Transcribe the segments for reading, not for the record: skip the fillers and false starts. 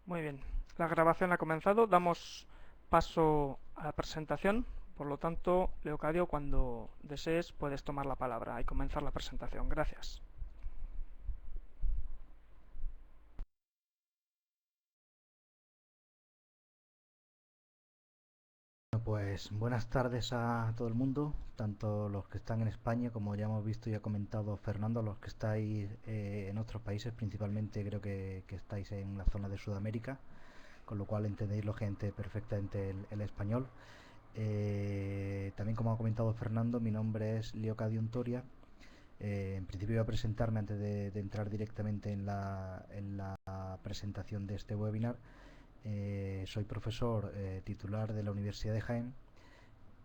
Muy bien, la grabación ha comenzado, damos paso a la presentación, por lo tanto, Leocadio, cuando desees puedes tomar la palabra y comenzar la presentación. Gracias. Pues buenas tardes a todo el mundo, tanto los que están en España, como ya hemos visto y ha comentado Fernando, los que estáis en otros países, principalmente creo que estáis en la zona de Sudamérica, con lo cual entendéis lógicamente perfectamente el español. También como ha comentado Fernando, mi nombre es Leocadio Untoria. En principio voy a presentarme antes de entrar directamente en la presentación de este webinar. Soy profesor titular de la Universidad de Jaén.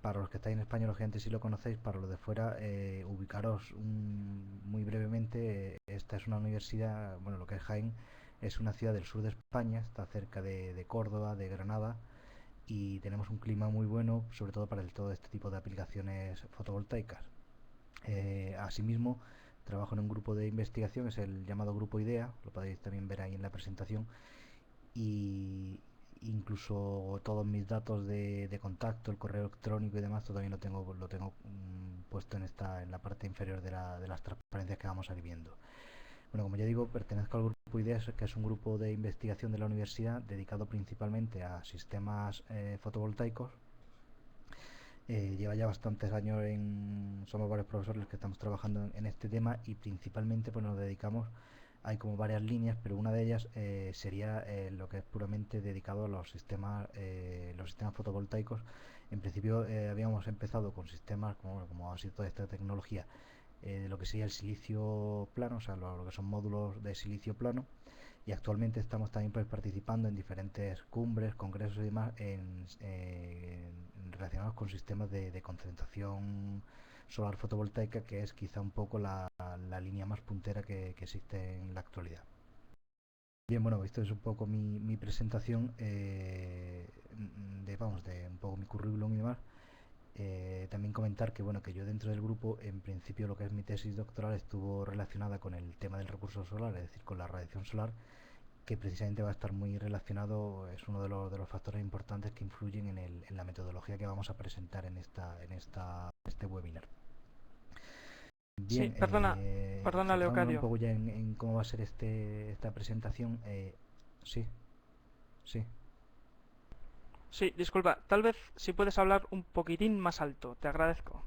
Para los que estáis en España, lógicamente sí lo conocéis. Para los de fuera, ubicaros muy brevemente. Esta es una universidad, bueno, lo que es Jaén es una ciudad del sur de España, está cerca de Córdoba, de Granada, y tenemos un clima muy bueno, sobre todo para todo este tipo de aplicaciones fotovoltaicas. Asimismo, trabajo en un grupo de investigación, es el llamado Grupo IDEA, lo podéis también ver ahí en la presentación, y incluso todos mis datos de contacto, el correo electrónico y demás, también lo tengo puesto en la parte inferior de las transparencias que vamos a ir viendo. Bueno, como ya digo, pertenezco al grupo IDES, que es un grupo de investigación de la universidad dedicado principalmente a sistemas fotovoltaicos. Lleva ya bastantes años, somos varios profesores los que estamos trabajando en este tema, y principalmente pues nos dedicamos, hay como varias líneas, pero una de ellas sería lo que es puramente dedicado a los sistemas fotovoltaicos. En principio habíamos empezado con sistemas como ha sido toda esta tecnología, de lo que sería el silicio plano, o sea, lo que son módulos de silicio plano, y actualmente estamos también pues participando en diferentes cumbres, congresos y demás relacionados con sistemas de concentración solar fotovoltaica, que es quizá un poco la línea más puntera que existe en la actualidad. Bien, bueno, esto es un poco mi presentación de un poco mi currículum y demás. También comentar que bueno, que yo dentro del grupo, en principio lo que es mi tesis doctoral estuvo relacionada con el tema del recurso solar, es decir, con la radiación solar, que precisamente va a estar muy relacionado, es uno de los factores importantes que influyen en la metodología que vamos a presentar en este webinar. Sí, Bien, perdona, centrándonos un Leocadio. poco ya en cómo va a ser esta presentación, sí, sí, Sí, disculpa, tal vez si puedes hablar un poquitín más alto, te agradezco.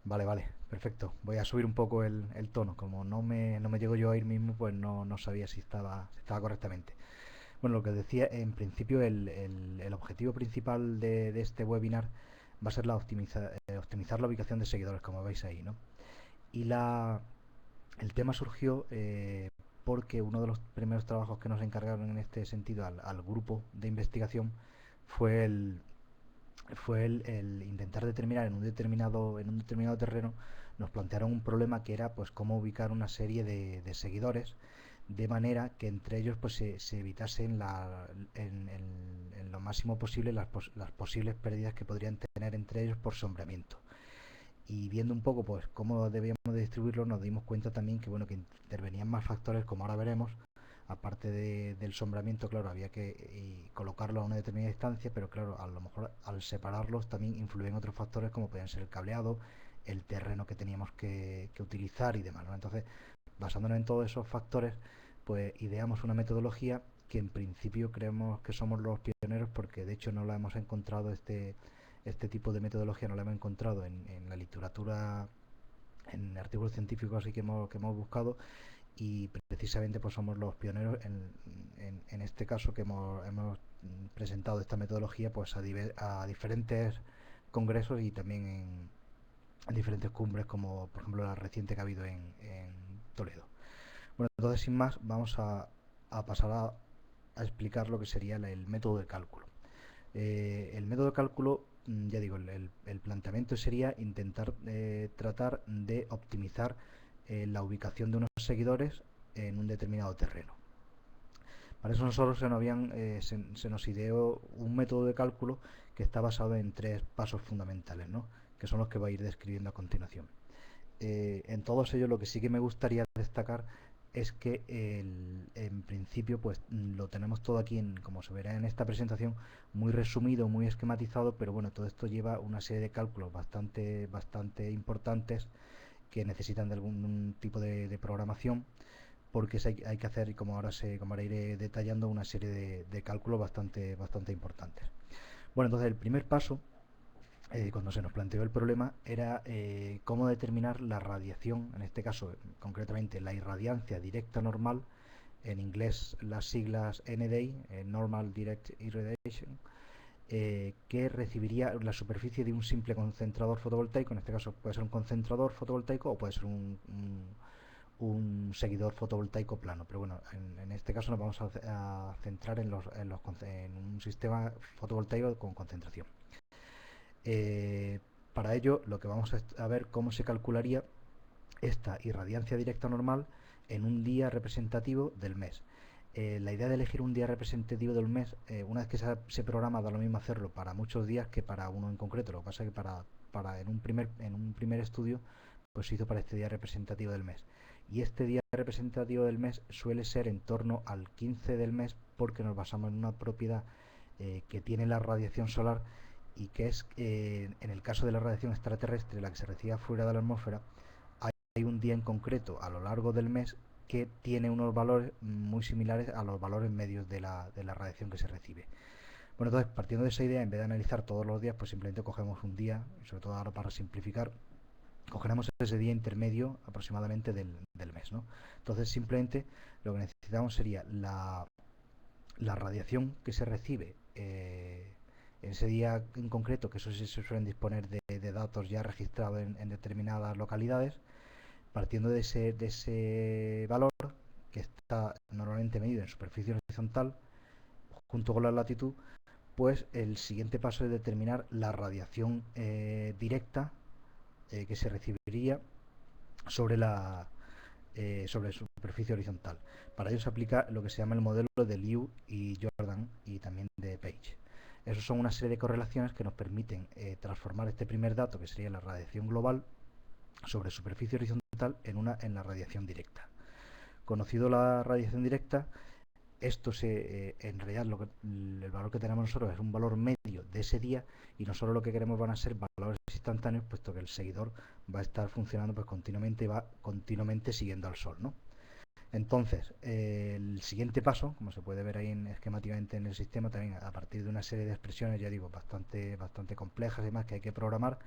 vale, vale, perfecto. Voy a subir un poco el tono, como no me llego yo a ir mismo, pues no sabía si estaba correctamente. Bueno, lo que decía, en principio el objetivo principal de este webinar va a ser optimizar la ubicación de seguidores, como veis ahí, ¿no? Y el tema surgió porque uno de los primeros trabajos que nos encargaron en este sentido al grupo de investigación fue el intentar determinar en un determinado terreno. Nos plantearon un problema que era pues cómo ubicar una serie de seguidores de manera que entre ellos pues se evitasen en lo máximo posible las posibles pérdidas que podrían tener entre ellos por sombreamiento. Y viendo un poco pues cómo debíamos de distribuirlo, nos dimos cuenta también que bueno, que intervenían más factores, como ahora veremos. Aparte del sombramiento, claro, había que colocarlo a una determinada distancia, pero claro, a lo mejor al separarlos también influyen otros factores, como pueden ser el cableado, el terreno que teníamos que utilizar y demás, ¿no? Entonces, basándonos en todos esos factores, pues ideamos una metodología que en principio creemos que somos los pioneros, porque de hecho no la hemos encontrado, este tipo de metodología no la hemos encontrado en la literatura, en artículos científicos así que hemos buscado, y precisamente pues somos los pioneros en este caso, que hemos presentado esta metodología pues a diferentes congresos y también en diferentes cumbres, como por ejemplo la reciente que ha habido en Toledo. Bueno, entonces sin más vamos a pasar a explicar lo que sería el método de cálculo. El método de cálculo, ya digo, el planteamiento sería intentar tratar de optimizar la ubicación de unos seguidores en un determinado terreno. Para eso nosotros se nos ideó un método de cálculo que está basado en tres pasos fundamentales, ¿no? Que son los que voy a ir describiendo a continuación. En todos ellos lo que sí que me gustaría destacar es que en principio pues lo tenemos todo aquí, como se verá en esta presentación, muy resumido, muy esquematizado, pero bueno, todo esto lleva una serie de cálculos bastante importantes que necesitan de algún tipo de programación, porque hay que hacer, como ahora iré detallando, una serie de cálculos bastante importantes. Bueno, entonces el primer paso, cuando se nos planteó el problema, era cómo determinar la radiación, en este caso concretamente la irradiancia directa normal, en inglés las siglas NDI, Normal Direct Irradiation, que recibiría la superficie de un simple concentrador fotovoltaico. En este caso puede ser un concentrador fotovoltaico o puede ser un seguidor fotovoltaico plano, pero bueno, en este caso nos vamos a centrar en un sistema fotovoltaico con concentración. Para ello, lo que vamos a ver cómo se calcularía esta irradiancia directa normal en un día representativo del mes. La idea de elegir un día representativo del mes, una vez que se programa, da lo mismo hacerlo para muchos días que para uno en concreto. Lo que pasa es que en un primer estudio pues se hizo para este día representativo del mes. Y este día representativo del mes suele ser en torno al 15 del mes, porque nos basamos en una propiedad que tiene la radiación solar, y que es, en el caso de la radiación extraterrestre, la que se recibe fuera de la atmósfera, hay un día en concreto a lo largo del mes que tiene unos valores muy similares a los valores medios de la radiación que se recibe. Bueno, entonces, partiendo de esa idea, en vez de analizar todos los días, pues simplemente cogemos un día, sobre todo ahora para simplificar, cogeremos ese día intermedio aproximadamente del mes, ¿no? Entonces, simplemente lo que necesitamos sería la radiación que se recibe en ese día en concreto, que eso sí se suelen disponer de datos ya registrados en determinadas localidades. Partiendo de ese valor, que está normalmente medido en superficie horizontal junto con la latitud, pues el siguiente paso es determinar la radiación directa que se recibiría sobre sobre superficie horizontal. Para ello se aplica lo que se llama el modelo de Liu y Jordan, y también de Page. Esos son una serie de correlaciones que nos permiten transformar este primer dato, que sería la radiación global sobre superficie horizontal, en la radiación directa. Conocido la radiación directa, esto en realidad el valor que tenemos nosotros es un valor medio de ese día, y nosotros lo que queremos van a ser valores instantáneos, puesto que el seguidor va a estar funcionando pues continuamente y va continuamente siguiendo al Sol, ¿no? Entonces, el siguiente paso, como se puede ver ahí esquemáticamente en el sistema, también a partir de una serie de expresiones, ya digo, bastante complejas y más, que hay que programar,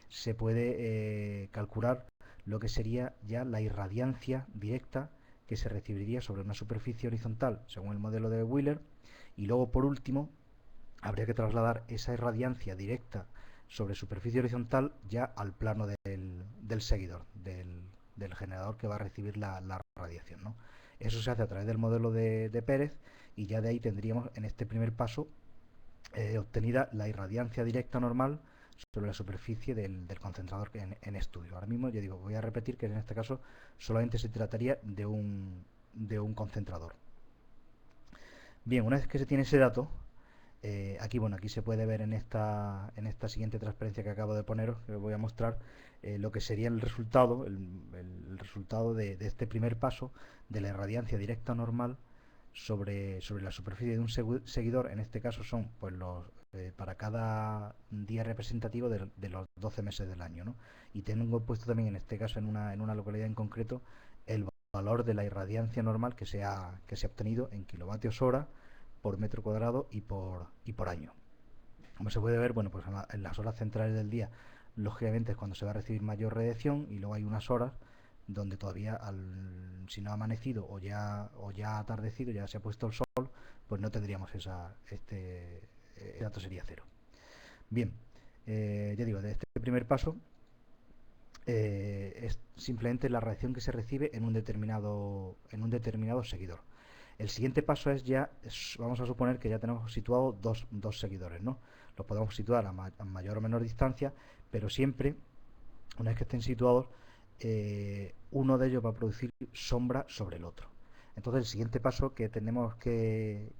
se puede calcular lo que sería ya la irradiancia directa que se recibiría sobre una superficie horizontal según el modelo de Wheeler. Y luego, por último, habría que trasladar esa irradiancia directa sobre superficie horizontal ya al plano del seguidor, del generador que va a recibir la radiación, ¿no? Eso se hace a través del modelo de Pérez, y ya de ahí tendríamos en este primer paso obtenida la irradiancia directa normal sobre la superficie del concentrador en estudio. Ahora mismo, ya digo, voy a repetir que en este caso solamente se trataría de un concentrador. Bien, una vez que se tiene ese dato, aquí se puede ver en esta siguiente transparencia que acabo de poneros, que os voy a mostrar lo que sería el resultado, el resultado de este primer paso de la irradiancia directa normal sobre la superficie de un seguidor. En este caso son pues para cada día representativo de los 12 meses del año, ¿no? Y tengo puesto también, en este caso, en una localidad en concreto, el valor de la irradiancia normal que se ha obtenido en kilovatios hora por metro cuadrado y por año. Como se puede ver, bueno, pues en las horas centrales del día, lógicamente es cuando se va a recibir mayor radiación, y luego hay unas horas donde todavía, si no ha amanecido o ya ha atardecido, ya se ha puesto el sol, pues no tendríamos este dato sería cero. Bien, ya digo, de este primer paso es simplemente la radiación que se recibe en un determinado seguidor. El siguiente paso es vamos a suponer que ya tenemos situado dos seguidores, ¿no? Los podemos situar a mayor o menor distancia, pero siempre, una vez que estén situados, uno de ellos va a producir sombra sobre el otro. Entonces, el siguiente paso que tenemos que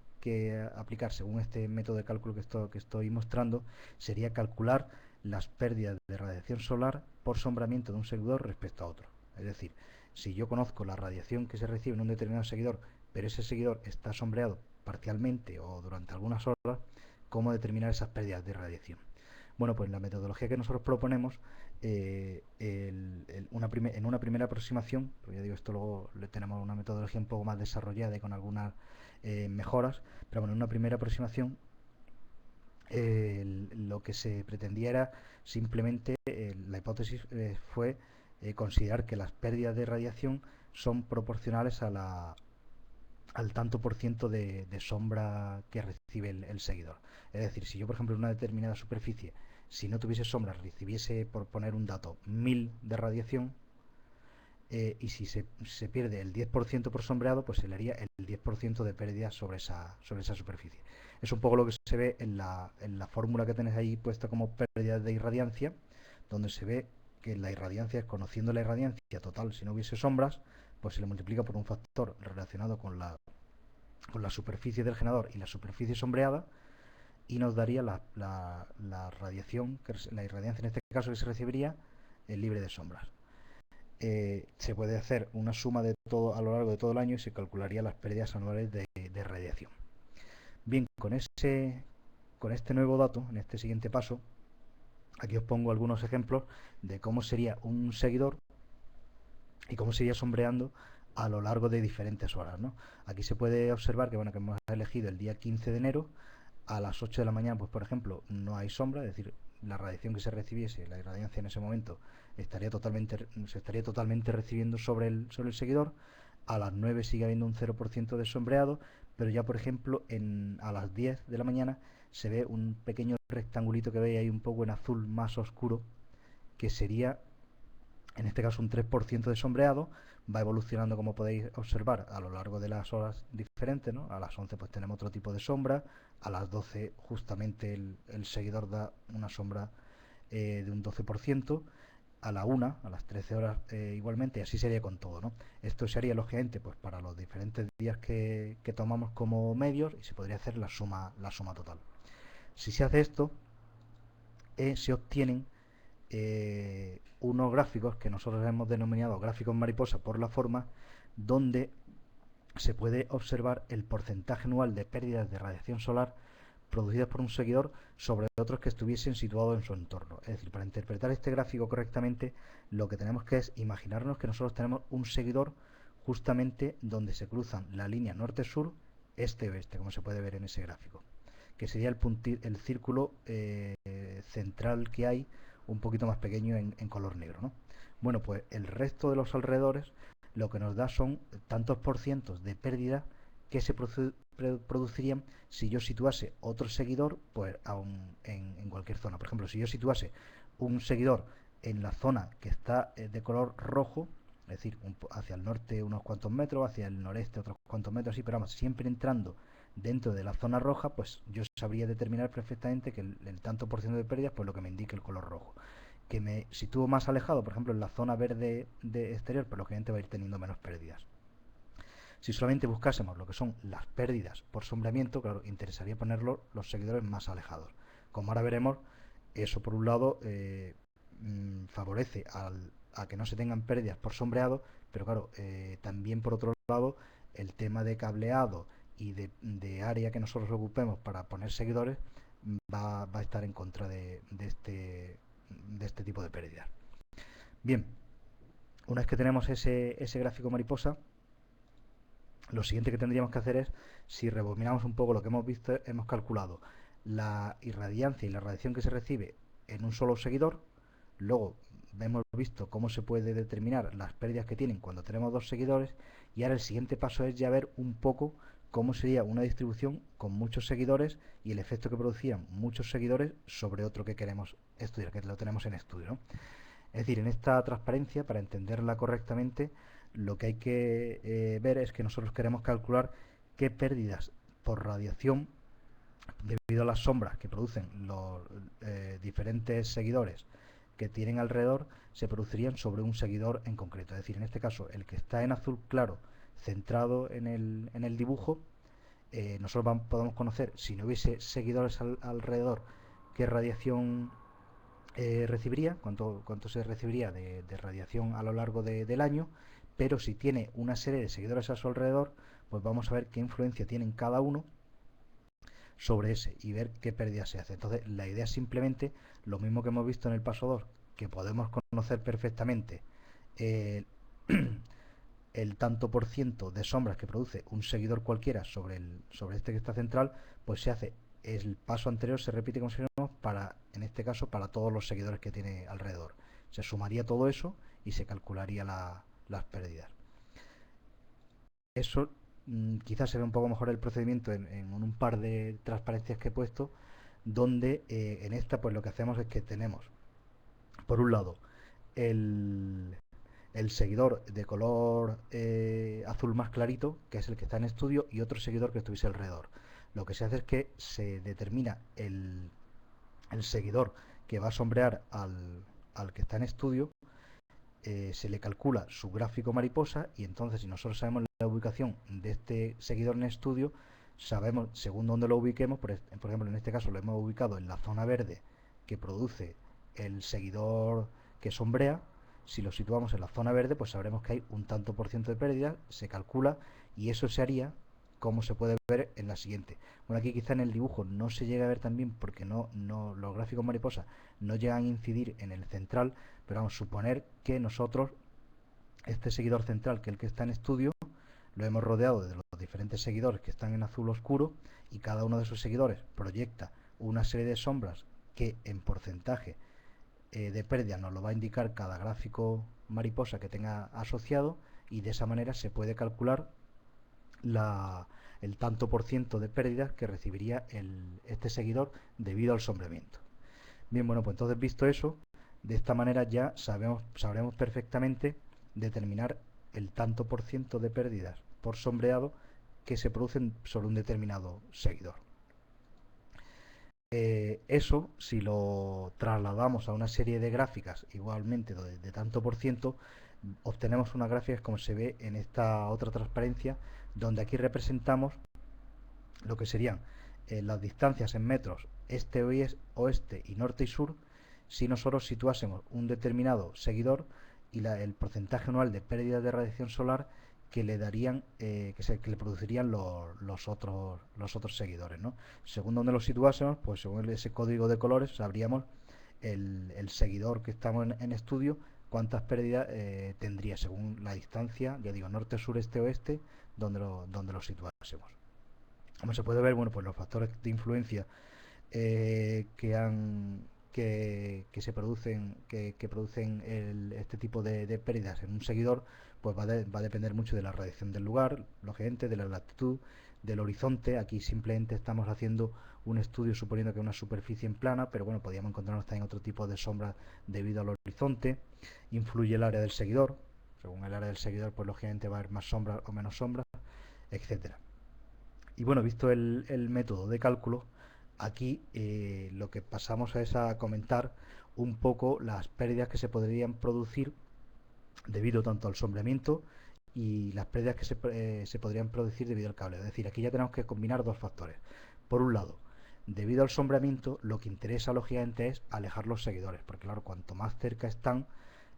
aplicar, según este método de cálculo que estoy mostrando, sería calcular las pérdidas de radiación solar por sombramiento de un seguidor respecto a otro. Es decir, si yo conozco la radiación que se recibe en un determinado seguidor, pero ese seguidor está sombreado parcialmente o durante algunas horas, cómo determinar esas pérdidas de radiación. Bueno, pues la metodología que nosotros proponemos, en una primera aproximación, pues ya digo, esto luego le tenemos una metodología un poco más desarrollada y con algunas mejoras, pero bueno, en una primera aproximación lo que se pretendía era simplemente, la hipótesis fue considerar que las pérdidas de radiación son proporcionales al tanto por ciento de sombra que recibe el seguidor. Es decir, si yo, por ejemplo, en una determinada superficie, si no tuviese sombra, recibiese, por poner un dato, 1000 de radiación, y si se pierde el 10% por sombreado, pues se le haría el 10% de pérdida sobre esa superficie. Es un poco lo que se ve en la fórmula que tenéis ahí puesta como pérdida de irradiancia, donde se ve que la irradiancia, conociendo la irradiancia total, si no hubiese sombras, pues se le multiplica por un factor relacionado con la superficie del generador y la superficie sombreada, y nos daría la radiación, la irradiancia en este caso que se recibiría libre de sombras. Se puede hacer una suma de todo a lo largo de todo el año y se calcularía las pérdidas anuales de radiación. Bien, con este nuevo dato, en este siguiente paso, aquí os pongo algunos ejemplos de cómo sería un seguidor y cómo se iría sombreando a lo largo de diferentes horas, ¿no? Aquí se puede observar que, bueno, que hemos elegido el día 15 de enero a las 8 de la mañana, pues por ejemplo, no hay sombra, es decir, la radiación que se recibiese, la irradiancia en ese momento, se estaría totalmente recibiendo sobre el seguidor. A las 9 sigue habiendo un 0% de sombreado, pero ya por ejemplo a las 10 de la mañana se ve un pequeño rectangulito que veis ahí un poco en azul más oscuro, que sería en este caso un 3% de sombreado. Va evolucionando, como podéis observar, a lo largo de las horas diferentes, ¿no? A las 11 pues tenemos otro tipo de sombra, a las 12 justamente el seguidor da una sombra de un 12%, a la 1, a las 13 horas igualmente, y así sería con todo, ¿no? Esto se haría lógicamente pues para los diferentes días que tomamos como medios, y se podría hacer la suma total. Si se hace esto, se obtienen unos gráficos que nosotros hemos denominado gráficos mariposa por la forma, donde se puede observar el porcentaje anual de pérdidas de radiación solar producidas por un seguidor sobre otros que estuviesen situados en su entorno. Es decir, para interpretar este gráfico correctamente, lo que tenemos que es imaginarnos que nosotros tenemos un seguidor justamente donde se cruzan la línea norte-sur, este-oeste, como se puede ver en ese gráfico, que sería el círculo central que hay, un poquito más pequeño en color negro, ¿no? Bueno, pues el resto de los alrededores lo que nos da son tantos por cientos de pérdida que se producirían si yo situase otro seguidor pues en cualquier zona. Por ejemplo, si yo situase un seguidor en la zona que está de color rojo, es decir, hacia el norte unos cuantos metros, hacia el noreste otros cuantos metros, así, pero vamos, siempre entrando dentro de la zona roja, pues yo sabría determinar perfectamente que el tanto por ciento de pérdidas, pues lo que me indique el color rojo. Que me sitúo más alejado, por ejemplo, en la zona verde de exterior, pues lógicamente va a ir teniendo menos pérdidas. Si solamente buscásemos lo que son las pérdidas por sombreamiento, claro, interesaría ponerlo los seguidores más alejados. Como ahora veremos, eso por un lado favorece a que no se tengan pérdidas por sombreado, pero claro, también por otro lado, el tema de cableado y de área que nosotros ocupemos para poner seguidores va a estar en contra de este tipo de pérdidas. Bien, una vez que tenemos ese gráfico mariposa, lo siguiente que tendríamos que hacer es, si rebobinamos un poco lo que hemos visto, hemos calculado la irradiancia y la radiación que se recibe en un solo seguidor. Luego hemos visto cómo se puede determinar las pérdidas que tienen cuando tenemos dos seguidores, y ahora el siguiente paso es ya ver un poco cómo sería una distribución con muchos seguidores y el efecto que producían muchos seguidores sobre otro que queremos estudiar, que lo tenemos en estudio, ¿no? Es decir, en esta transparencia, para entenderla correctamente, lo que hay que ver es que nosotros queremos calcular qué pérdidas por radiación, debido a las sombras que producen los diferentes seguidores que tienen alrededor, se producirían sobre un seguidor en concreto. Es decir, en este caso, el que está en azul claro, centrado en el dibujo, nosotros podemos conocer, si no hubiese seguidores alrededor, qué radiación recibiría, cuánto se recibiría de radiación a lo largo del año, pero si tiene una serie de seguidores a su alrededor, pues vamos a ver qué influencia tienen cada uno sobre ese y ver qué pérdida se hace. Entonces, la idea es simplemente lo mismo que hemos visto en el paso 2, que podemos conocer perfectamente eh, el tanto por ciento de sombras que produce un seguidor cualquiera sobre este que está central, pues se hace el paso anterior, se repite como si no, para, en este caso, para todos los seguidores que tiene alrededor. Se sumaría todo eso y se calcularía las pérdidas. Eso quizás se ve un poco mejor el procedimiento en un par de transparencias que he puesto, donde en esta pues lo que hacemos es que tenemos, por un lado, el, el seguidor de color azul más clarito, que es el que está en estudio, y otro seguidor que estuviese alrededor. Lo que se hace es que se determina el seguidor que va a sombrear al que está en estudio, se le calcula su gráfico mariposa y entonces si nosotros sabemos la ubicación de este seguidor en estudio, sabemos según dónde lo ubiquemos, por ejemplo en este caso lo hemos ubicado en la zona verde que produce el seguidor que sombrea. Si lo situamos en la zona verde, pues sabremos que hay un tanto por ciento de pérdida, se calcula y eso se haría como se puede ver en la siguiente. Bueno, aquí quizá en el dibujo no se llega a ver tan bien porque los gráficos mariposa no llegan a incidir en el central, pero vamos a suponer que nosotros, este seguidor central, que es el que está en estudio, lo hemos rodeado de los diferentes seguidores que están en azul oscuro y cada uno de esos seguidores proyecta una serie de sombras que en porcentaje de pérdida nos lo va a indicar cada gráfico mariposa que tenga asociado y de esa manera se puede calcular el tanto por ciento de pérdidas que recibiría este seguidor debido al sombreamiento. Bien, bueno, pues entonces visto eso, de esta manera ya sabremos perfectamente determinar el tanto por ciento de pérdidas por sombreado que se producen sobre un determinado seguidor. Eso, si lo trasladamos a una serie de gráficas igualmente de tanto por ciento, obtenemos unas gráficas como se ve en esta otra transparencia, donde aquí representamos lo que serían las distancias en metros este, oeste y norte y sur si nosotros situásemos un determinado seguidor y el porcentaje anual de pérdida de radiación solar que le darían que le producirían los otros seguidores, ¿no? Según donde los situásemos, pues según ese código de colores sabríamos el seguidor que estamos en estudio cuántas pérdidas tendría según la distancia, ya digo, norte, sur, este, oeste, donde lo situásemos. Como se puede ver, bueno, pues los factores de influencia que se producen que producen este tipo de pérdidas en un seguidor, pues va a depender mucho de la radiación del lugar, lógicamente, de la latitud, del horizonte. Aquí simplemente estamos haciendo un estudio suponiendo que es una superficie en plana, pero bueno, podríamos encontrarnos también otro tipo de sombras debido al horizonte. Influye el área del seguidor, según el área del seguidor, pues lógicamente va a haber más sombras o menos sombras, etcétera. Y bueno, visto el método de cálculo, aquí lo que pasamos es a comentar un poco las pérdidas que se podrían producir debido tanto al sombreamiento y las pérdidas que se podrían producir debido al cable. Es decir, aquí ya tenemos que combinar dos factores. Por un lado, debido al sombreamiento, lo que interesa lógicamente es alejar los seguidores, porque claro, cuanto más cerca están,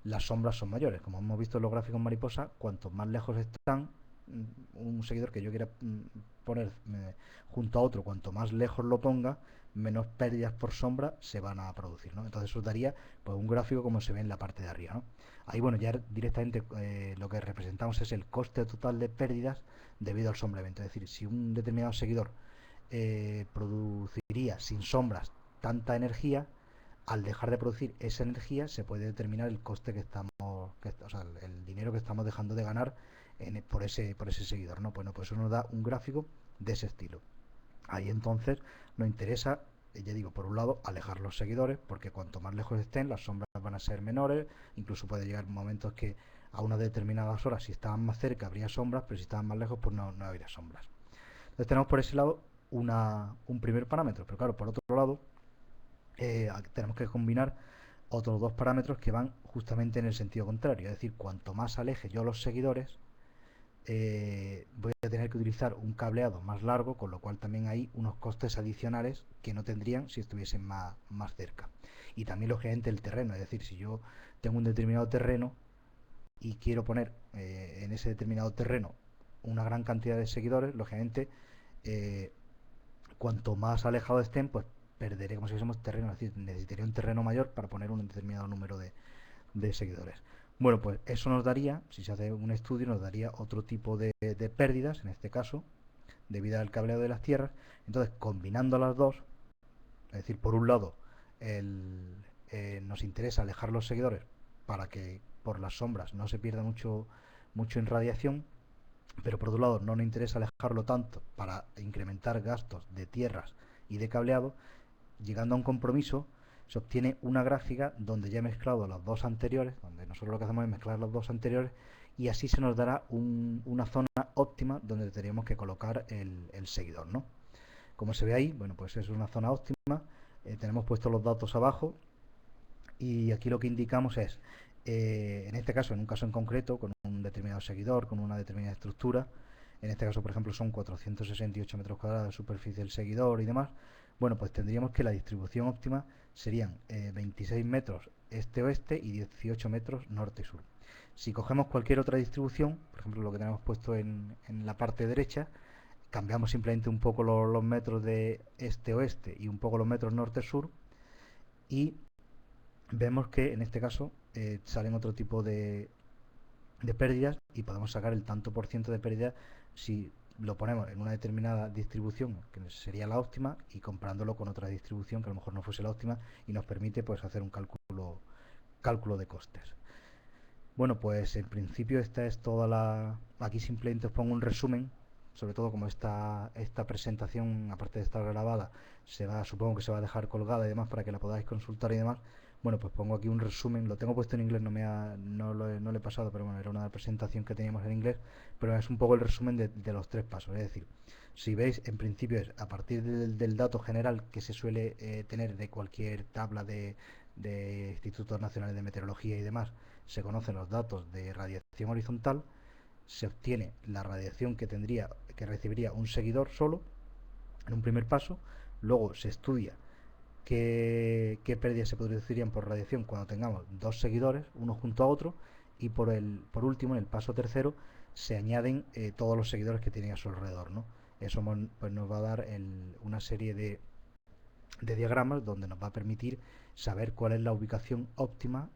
las sombras son mayores. Como hemos visto en los gráficos mariposa, cuanto más lejos están, un seguidor que yo quiera poner junto a otro, cuanto más lejos lo ponga, menos pérdidas por sombra se van a producir, ¿no? Entonces eso daría pues un gráfico como se ve en la parte de arriba, ¿no? Ahí bueno, ya directamente lo que representamos es el coste total de pérdidas debido al sombreamiento. Es decir, si un determinado seguidor produciría sin sombras tanta energía, al dejar de producir esa energía se puede determinar el coste que estamos, o sea, el dinero que estamos dejando de ganar por ese seguidor, ¿no? Bueno, pues eso nos da un gráfico de ese estilo. Ahí entonces nos interesa, ya digo, por un lado, alejar los seguidores, porque cuanto más lejos estén, las sombras van a ser menores, incluso puede llegar momentos que a unas determinadas horas, si estaban más cerca, habría sombras, pero si estaban más lejos, pues no habría sombras. Entonces tenemos por ese lado un primer parámetro, pero claro, por otro lado, tenemos que combinar otros dos parámetros que van justamente en el sentido contrario, es decir, cuanto más aleje yo los seguidores, voy a tener que utilizar un cableado más largo, con lo cual también hay unos costes adicionales que no tendrían si estuviesen más cerca. Y también lógicamente el terreno, es decir, si yo tengo un determinado terreno y quiero poner en ese determinado terreno una gran cantidad de seguidores, lógicamente, eh, cuanto más alejados estén, pues perderé como si fuésemos terreno, es decir, necesitaría un terreno mayor para poner un determinado número de seguidores. Bueno, pues eso nos daría, si se hace un estudio, nos daría otro tipo de pérdidas, en este caso, debido al cableado de las tierras. Entonces, combinando las dos, es decir, por un lado, nos interesa alejar los seguidores para que por las sombras no se pierda mucho en radiación, pero por otro lado no nos interesa alejarlo tanto para incrementar gastos de tierras y de cableado. Llegando a un compromiso, se obtiene una gráfica donde ya he mezclado las dos anteriores, donde nosotros lo que hacemos es mezclar las dos anteriores, y así se nos dará una zona óptima donde tendríamos que colocar el seguidor, ¿no? Como se ve ahí, bueno, pues es una zona óptima. Tenemos puestos los datos abajo y aquí lo que indicamos es, en este caso, en un caso en concreto, con un determinado seguidor, con una determinada estructura, en este caso, por ejemplo, son 468 metros cuadrados de superficie del seguidor y demás. Bueno, pues tendríamos que la distribución óptima serían 26 metros este-oeste y 18 metros norte-sur. Si cogemos cualquier otra distribución, por ejemplo, lo que tenemos puesto en la parte derecha, cambiamos simplemente un poco los metros de este-oeste y un poco los metros norte-sur, y vemos que en este caso salen otro tipo de pérdidas, y podemos sacar el tanto por ciento de pérdida si lo ponemos en una determinada distribución que sería la óptima, y comparándolo con otra distribución que a lo mejor no fuese la óptima, y nos permite pues hacer un cálculo de costes. Bueno, pues en principio esta es toda aquí simplemente os pongo un resumen, sobre todo como esta presentación, aparte de estar grabada, supongo que se va a dejar colgada y demás para que la podáis consultar y demás. Bueno, pues pongo aquí un resumen, lo tengo puesto en inglés, no lo he pasado, pero bueno, era una presentación que teníamos en inglés, pero es un poco el resumen de los 3 pasos. Es decir, si veis, en principio es a partir del dato general que se suele tener de cualquier tabla de institutos nacionales de meteorología y demás, se conocen los datos de radiación horizontal, se obtiene la radiación que recibiría un seguidor solo en un primer paso, luego se estudia qué pérdidas se producirían por radiación cuando tengamos 2 seguidores, uno junto a otro, y por último, en el paso tercero, se añaden todos los seguidores que tiene a su alrededor, ¿no? Eso pues nos va a dar una serie de diagramas donde nos va a permitir saber cuál es la ubicación óptima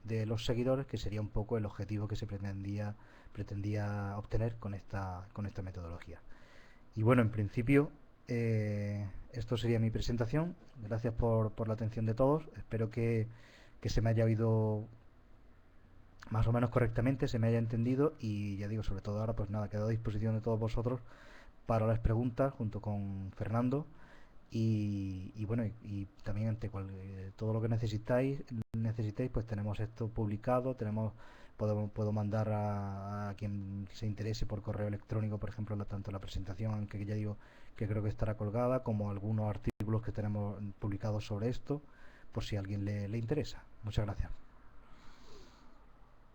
de los seguidores, que sería un poco el objetivo que se pretendía obtener con esta metodología. Y bueno, en principio esto sería mi presentación. Gracias por la atención de todos. Espero que se me haya oído más o menos correctamente, se me haya entendido, y ya digo, sobre todo ahora, pues nada, quedo a disposición de todos vosotros para las preguntas junto con Fernando, y bueno, y también ante todo lo que necesitéis, pues tenemos esto publicado, puedo mandar a quien se interese por correo electrónico, por ejemplo, tanto la presentación, aunque ya digo que creo que estará colgada, como algunos artículos que tenemos publicados sobre esto, por si a alguien le interesa. Muchas gracias.